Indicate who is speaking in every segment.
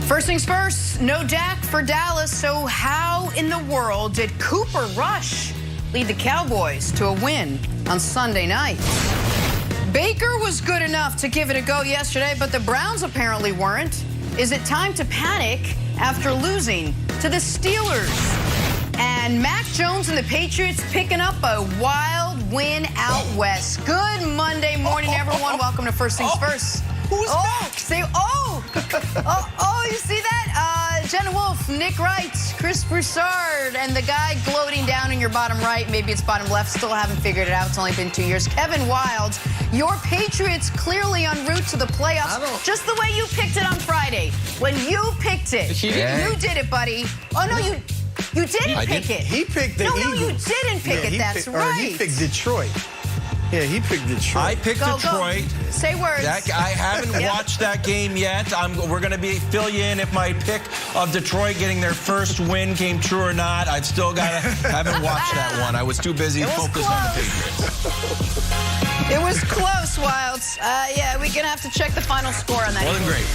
Speaker 1: First things first, no Dak for Dallas. So how in the world did Cooper Rush lead the Cowboys to a win on Sunday night? Baker was good enough to give it a go yesterday, but the Browns apparently weren't. Is it time to panic after losing to the Steelers? And Mac Jones and the Patriots picking up a wild win out west. Good Monday morning, everyone. Welcome to First Things First.
Speaker 2: Who's back?
Speaker 1: You see that? Jenna Wolf, Nick Wright, Chris Broussard, and the guy gloating down in your bottom right, maybe it's bottom left, still haven't figured it out. It's only been 2 years. Kevin Wilds, your Patriots clearly en route to the playoffs, just the way you picked it on Friday. When you picked it, you did it, buddy. Oh, no, you didn't pick it.
Speaker 2: He picked the Eagles.
Speaker 1: No, you didn't pick it. That's right.
Speaker 2: He picked Detroit. Yeah, he picked Detroit.
Speaker 3: I picked Detroit.
Speaker 1: Go. Say words.
Speaker 3: I haven't watched that game yet. We're going to fill you in if my pick of Detroit getting their first win came true or not. I've still haven't watched that one. I was too busy focused on the Patriots.
Speaker 1: It was close, Wilds. Yeah, we're going to have to check the final score on that.
Speaker 3: Wasn't great.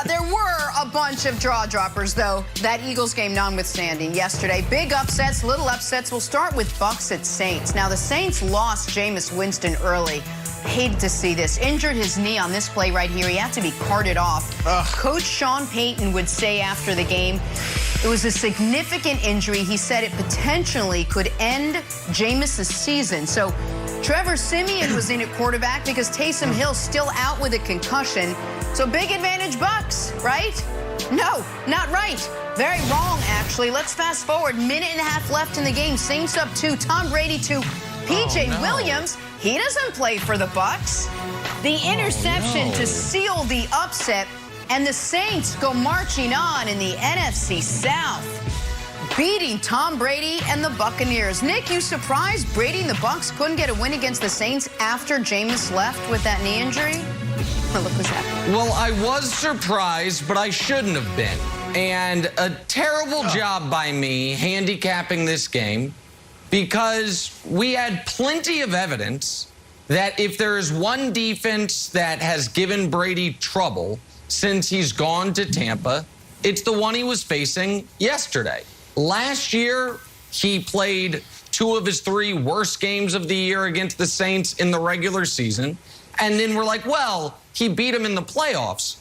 Speaker 1: There were a bunch of jaw droppers, though, that Eagles game notwithstanding yesterday. Big upsets, little upsets. We'll start with Bucs at Saints. Now, the Saints lost Jameis Winston early. Hated to see this. Injured his knee on this play right here. He had to be carted off. Coach Sean Payton would say after the game, it was a significant injury. He said it potentially could end Jameis' season. So Trevor Siemian was in at quarterback because Taysom Hill's still out with a concussion. So big advantage Bucs, right? No, not right. Very wrong, actually. Let's fast forward. Minute and a half left in the game. Saints up 2. Tom Brady to P.J. Williams. He doesn't play for the Bucs. The interception to seal the upset. And the Saints go marching on in the NFC South, beating Tom Brady and the Buccaneers. Nick, you surprised Brady and the Bucs couldn't get a win against the Saints after Jameis left with that knee injury? Oh, look what's happening.
Speaker 4: Well, I was surprised, but I shouldn't have been. And a terrible job by me handicapping this game because we had plenty of evidence that if there is one defense that has given Brady trouble since he's gone to Tampa, it's the one he was facing yesterday. Last year, he played 2 of his 3 worst games of the year against the Saints in the regular season. And then we're like, well, he beat him in the playoffs.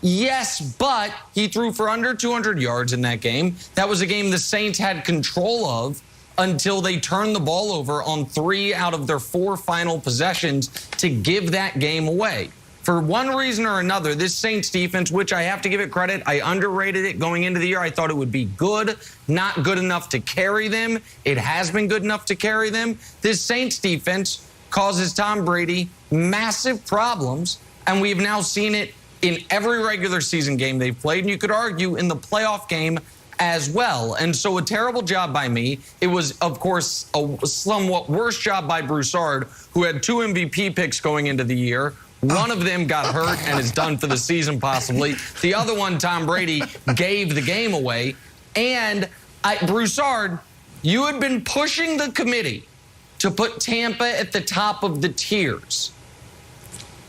Speaker 4: Yes, but he threw for under 200 yards in that game. That was a game the Saints had control of until they turned the ball over on 3 out of their 4 final possessions to give that game away. For one reason or another, this Saints defense, which I have to give it credit, I underrated it going into the year. I thought it would be good, not good enough to carry them. It has been good enough to carry them. This Saints defense causes Tom Brady massive problems, and we've now seen it in every regular season game they've played, and you could argue in the playoff game as well. And so a terrible job by me. It was, of course, a somewhat worse job by Broussard, who had 2 MVP picks going into the year. One of them got hurt and is done for the season possibly. The other one, Tom Brady, gave the game away. And Broussard, you had been pushing the committee to put Tampa at the top of the tiers.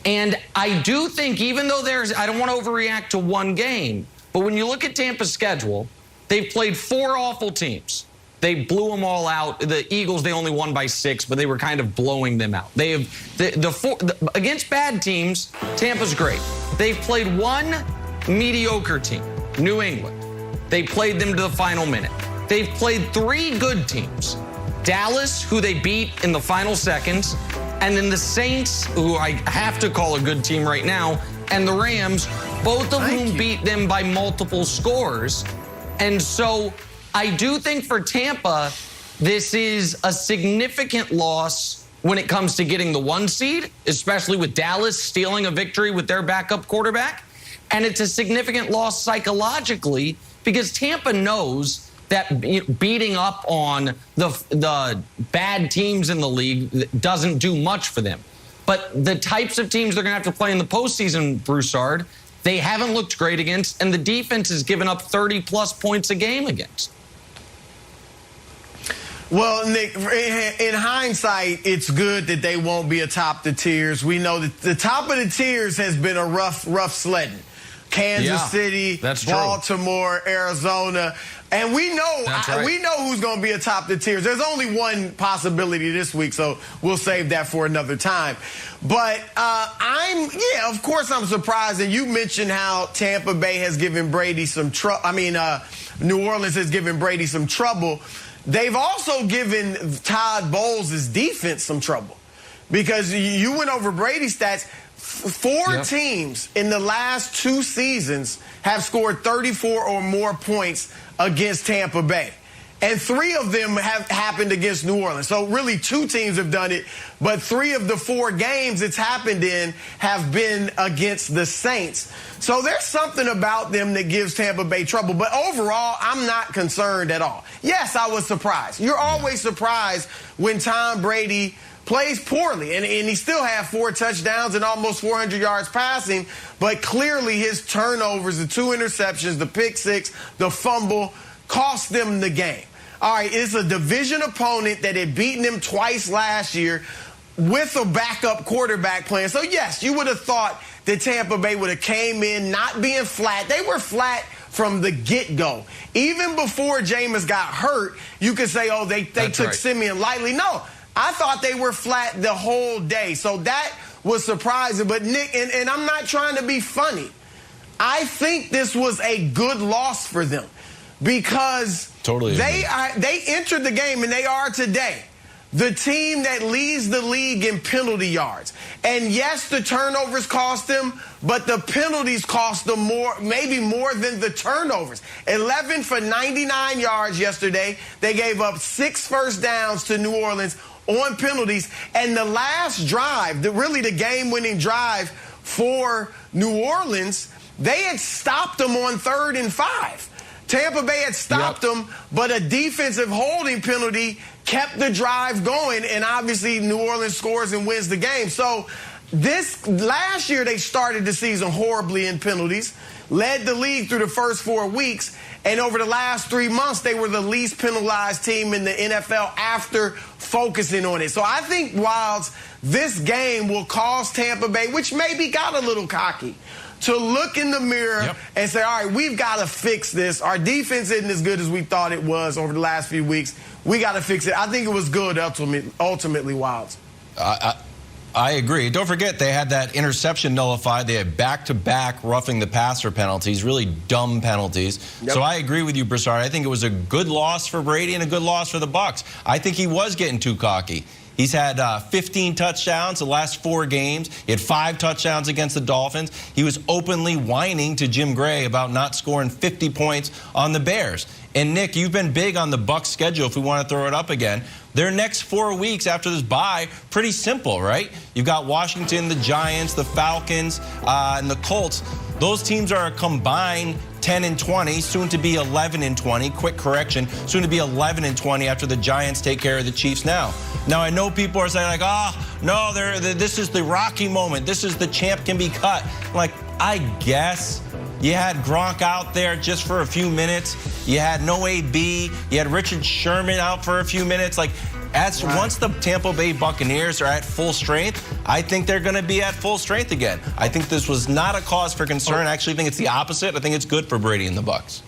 Speaker 4: And I do think, even though I don't want to overreact to one game, but when you look at Tampa's schedule, they've played 4 awful teams. They blew them all out. The Eagles, they only won by 6, but they were kind of blowing them out. They have against bad teams, Tampa's great. They've played 1 mediocre team, New England. They played them to the final minute. They've played 3 good teams. Dallas, who they beat in the final seconds, and then the Saints, who I have to call a good team right now, and the Rams, both of whom beat them by multiple scores. And so I do think for Tampa, this is a significant loss when it comes to getting the 1 seed, especially with Dallas stealing a victory with their backup quarterback. And it's a significant loss psychologically because Tampa knows that beating up on the bad teams in the league doesn't do much for them. But the types of teams they're going to have to play in the postseason, Broussard, they haven't looked great against, and the defense has given up 30-plus points a game against.
Speaker 2: Well, Nick, in hindsight, it's good that they won't be atop the tiers. We know that the top of the tiers has been a rough sledding. Kansas City,
Speaker 4: that's true.
Speaker 2: Baltimore, Arizona. And we know
Speaker 4: right.
Speaker 2: we know who's going to be atop the tiers. There's only one possibility this week, so we'll save that for another time. But of course I'm surprised. And you mentioned how Tampa Bay has given Brady some trouble. New Orleans has given Brady some trouble. They've also given Todd Bowles' defense some trouble. Because you went over Brady's stats. Four teams in the last 2 seasons have scored 34 or more points against Tampa Bay. And 3 of them have happened against New Orleans. So really 2 teams have done it, but 3 of the 4 games it's happened in have been against the Saints. So there's something about them that gives Tampa Bay trouble. But overall, I'm not concerned at all. Yes, I was surprised. You're always surprised when Tom Brady plays poorly, and he still had 4 touchdowns and almost 400 yards passing, but clearly his turnovers, the 2 interceptions, the pick 6, the fumble, cost them the game. All right, it's a division opponent that had beaten him twice last year with a backup quarterback playing. So, yes, you would have thought that Tampa Bay would have came in not being flat. They were flat from the get-go. Even before Jameis got hurt, you could say, oh, they took Simeon lightly. No. I thought they were flat the whole day. So that was surprising. But, Nick, and I'm not trying to be funny, I think this was a good loss for them because they entered the game, and they are today the team that leads the league in penalty yards. And, yes, the turnovers cost them, but the penalties cost them more, maybe more than the turnovers. 11 for 99 yards yesterday. They gave up 6 first downs to New Orleans on penalties. And the last drive, the game-winning drive for New Orleans, they had stopped them on 3rd and 5. Tampa Bay had stopped them, but a defensive holding penalty kept the drive going, and obviously New Orleans scores and wins the game. So last year they started the season horribly in penalties, led the league through the first 4 weeks, and over the last 3 months they were the least penalized team in the NFL after focusing on it. So I think, Wilds, this game will cause Tampa Bay, which maybe got a little cocky, to look in the mirror and say, all right, we've got to fix this. Our defense isn't as good as we thought it was over the last few weeks. We got to fix it. I think it was good ultimately, Wilds.
Speaker 3: I agree. Don't forget, they had that interception nullified. They had back-to-back roughing the passer penalties, really dumb penalties. So I agree with you, Broussard. I think it was a good loss for Brady and a good loss for the Bucs. I think he was getting too cocky. He's had 15 touchdowns the last 4 games. He had 5 touchdowns against the Dolphins. He was openly whining to Jim Gray about not scoring 50 points on the Bears. And, Nick, you've been big on the Bucs schedule if we want to throw it up again. Their next 4 weeks after this bye, pretty simple, right? You've got Washington, the Giants, the Falcons, and the Colts. Those teams are a combined 10-20, soon to be 11-20. Quick correction, soon to be 11-20 after the Giants take care of the Chiefs now. Now, I know people are saying, like, no, this is the Rocky moment. This is the champ can be cut. Like, I guess. You had Gronk out there just for a few minutes. You had no AB. You had Richard Sherman out for a few minutes. Like, once the Tampa Bay Buccaneers are at full strength, I think they're going to be at full strength again. I think this was not a cause for concern. I actually think it's the opposite. I think it's good for Brady and the Bucs.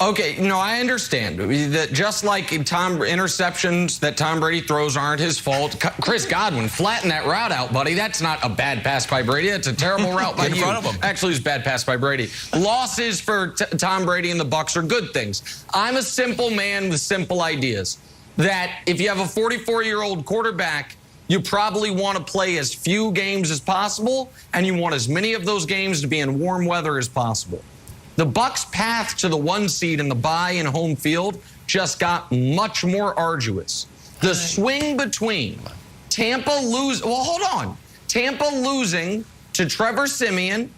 Speaker 4: Okay, no, I understand that just like interceptions that Tom Brady throws aren't his fault. Chris Godwin, flatten that route out, buddy. That's not a bad pass by Brady. That's a terrible route by you. Front of him. Actually, it was a bad pass by Brady. Losses for Tom Brady and the Bucs are good things. I'm a simple man with simple ideas. That if you have a 44-year-old quarterback, you probably want to play as few games as possible, and you want as many of those games to be in warm weather as possible. The Bucs' path to the 1 seed in the bye and home field just got much more arduous. The swing between Tampa losing to Trevor Siemian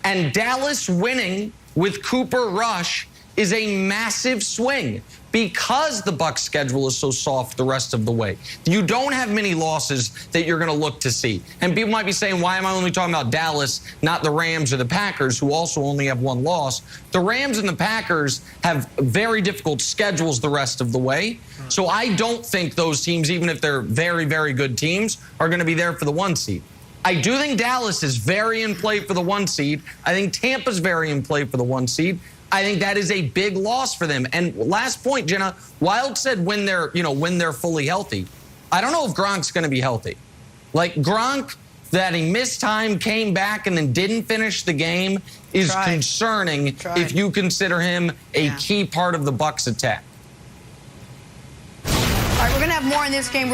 Speaker 4: and Dallas winning with Cooper Rush is a massive swing because the Bucs' schedule is so soft the rest of the way. You don't have many losses that you're going to look to see. And people might be saying, why am I only talking about Dallas, not the Rams or the Packers, who also only have 1 loss? The Rams and the Packers have very difficult schedules the rest of the way. So I don't think those teams, even if they're very, very good teams, are going to be there for the 1 seed. I do think Dallas is very in play for the 1 seed. I think Tampa's very in play for the 1 seed. I think that is a big loss for them. And last point, Jenna, Wild said when they're fully healthy. I don't know if Gronk's going to be healthy. Like Gronk, that he missed time, came back, and then didn't finish the game is concerning if you consider him a key part of the Bucs attack.
Speaker 1: All right, we're going to have more in this game.